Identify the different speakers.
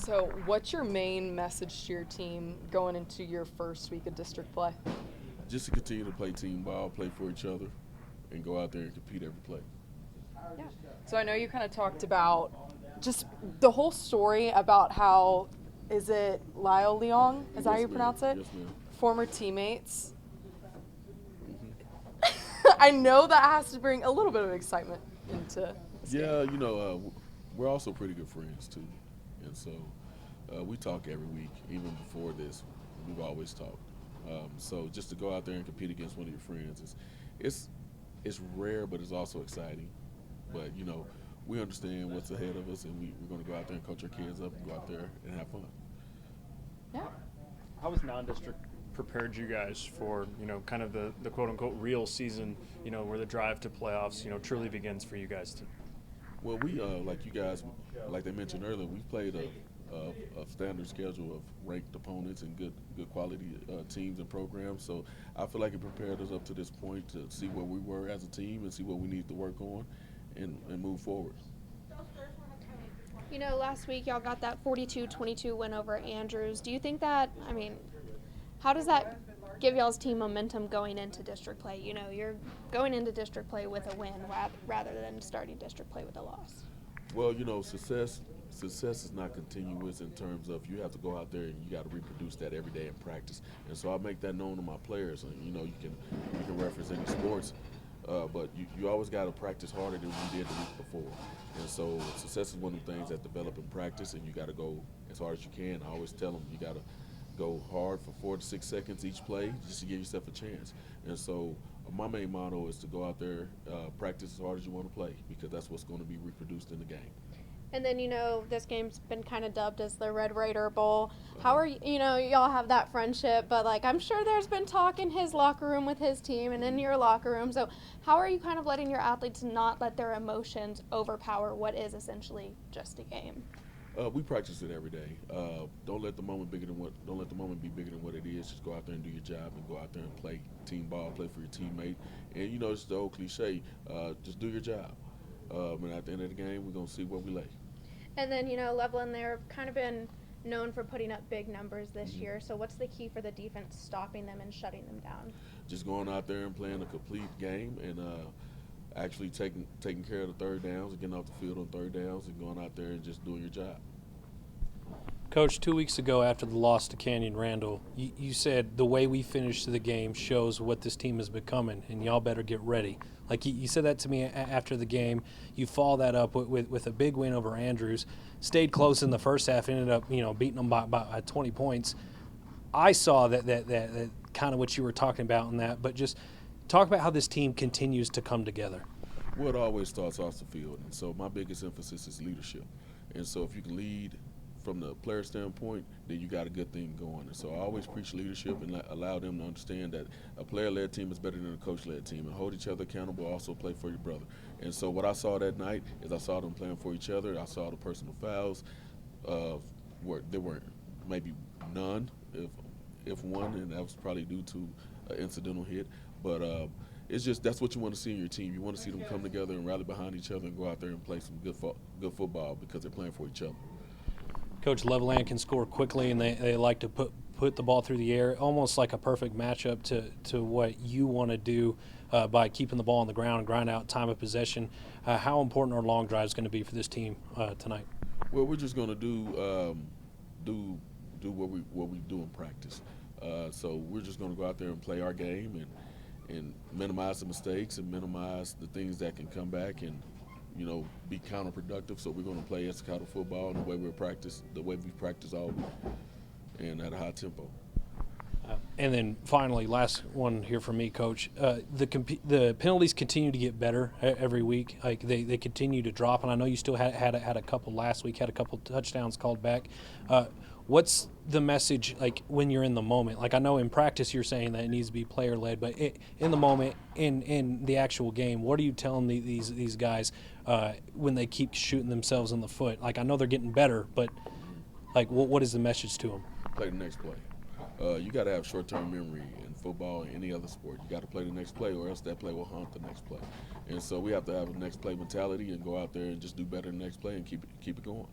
Speaker 1: So, what's your main message to your team going into your first week of district play?
Speaker 2: Just to continue to play team ball, play for each other, and go out there and compete every play.
Speaker 1: Yeah. So, I know you kind of talked about just the whole story about how, is it Lyle Leong? Is that how
Speaker 2: Yes,
Speaker 1: you
Speaker 2: ma'am.
Speaker 1: pronounce it?
Speaker 2: Yes, ma'am.
Speaker 1: Former teammates.
Speaker 2: Hmm.
Speaker 1: I know that has to bring a little bit of excitement into this
Speaker 2: Yeah,
Speaker 1: game.
Speaker 2: we're also pretty good friends too, and so we talk every week. Even before this, we've always talked. So just to go out there and compete against one of your friends it's it's rare, but it's also exciting. But we understand what's ahead of us, and we're going to go out there and coach our kids up and go out there and have fun.
Speaker 1: Yeah.
Speaker 3: How has non-district prepared you guys for, kind of the quote-unquote real season, where the drive to playoffs, truly begins for you guys?
Speaker 2: Well, we like you guys, like they mentioned earlier, we've played a standard schedule of ranked opponents and good quality teams and programs. So I feel like it prepared us up to this point to see where we were as a team and see what we need to work on and move forward.
Speaker 4: Last week y'all got that 42-22 win over Andrews. Do you think that, how does that give y'all's team momentum going into district play? You're going into district play with a win rather than starting district play with a loss.
Speaker 2: Well, success is not continuous in terms of you have to go out there and you got to reproduce that every day in practice. And so I make that known to my players. And, you can reference any sports, but you always got to practice harder than you did the week before. And so success is one of the things that develop in practice, and you got to go as hard as you can. I always tell them you got to go hard for 4 to 6 seconds each play just to give yourself a chance. And so my main motto is to go out there, practice as hard as you want to play, because that's what's going to be reproduced in the game.
Speaker 4: And then, this game's been kind of dubbed as the Red Raider Bowl. How are y'all have that friendship, but I'm sure there's been talk in his locker room with his team and in your locker room. So how are you kind of letting your athletes not let their emotions overpower what is essentially just a game?
Speaker 2: We practice it every day. Don't let the moment be bigger than what it is. Just go out there and do your job, and go out there and play team ball, play for your teammate. And it's the old cliche, just do your job. And at the end of the game, we're gonna see where we lay.
Speaker 4: And then Levelland, they've kind of been known for putting up big numbers this year. So what's the key for the defense stopping them and shutting them down?
Speaker 2: Just going out there and playing a complete game, and actually taking care of the third downs and getting off the field on third downs and going out there and just doing your job.
Speaker 5: Coach, 2 weeks ago after the loss to Canyon Randall, you said the way we finished the game shows what this team is becoming, and y'all better get ready. You said that to me after the game. You follow that up with a big win over Andrews. Stayed close in the first half, ended up beating them by 20 points. I saw that kind of what you were talking about in that, but just talk about how this team continues to come together.
Speaker 2: Well, it always starts off the field, and so my biggest emphasis is leadership. And so if you can lead from the player standpoint, then you got a good thing going. And so I always preach leadership and allow them to understand that a player-led team is better than a coach-led team, and hold each other accountable, also play for your brother. And so what I saw that night is I saw them playing for each other. I saw the personal fouls. There were maybe none, if one, and that was probably due to an incidental hit. But it's just that's what you want to see in your team. You want to see them come together and rally behind each other and go out there and play some good football because they're playing for each other.
Speaker 5: Coach, Levelland can score quickly, and they like to put the ball through the air, almost like a perfect matchup to what you want to do by keeping the ball on the ground and grind out time of possession. How important are long drives going to be for this team tonight?
Speaker 2: Well, we're just going to do what we do in practice. So we're just going to go out there and play our game and minimize the mistakes and minimize the things that can come back and be counterproductive. So we're going to play Estacado football the way we practice all week, and at a high tempo.
Speaker 5: And then finally, last one here from me, Coach. The penalties continue to get better every week. They continue to drop, and I know you still had a couple last week. Had a couple touchdowns called back. What's the message when you're in the moment? I know in practice you're saying that it needs to be player led, but in the moment, in the actual game, what are you telling these guys when they keep shooting themselves in the foot? I know they're getting better, but what is the message to them?
Speaker 2: Play the next play. You got to have short-term memory in football and any other sport. You got to play the next play, or else that play will haunt the next play. And so we have to have a next play mentality and go out there and just do better the next play and keep it going.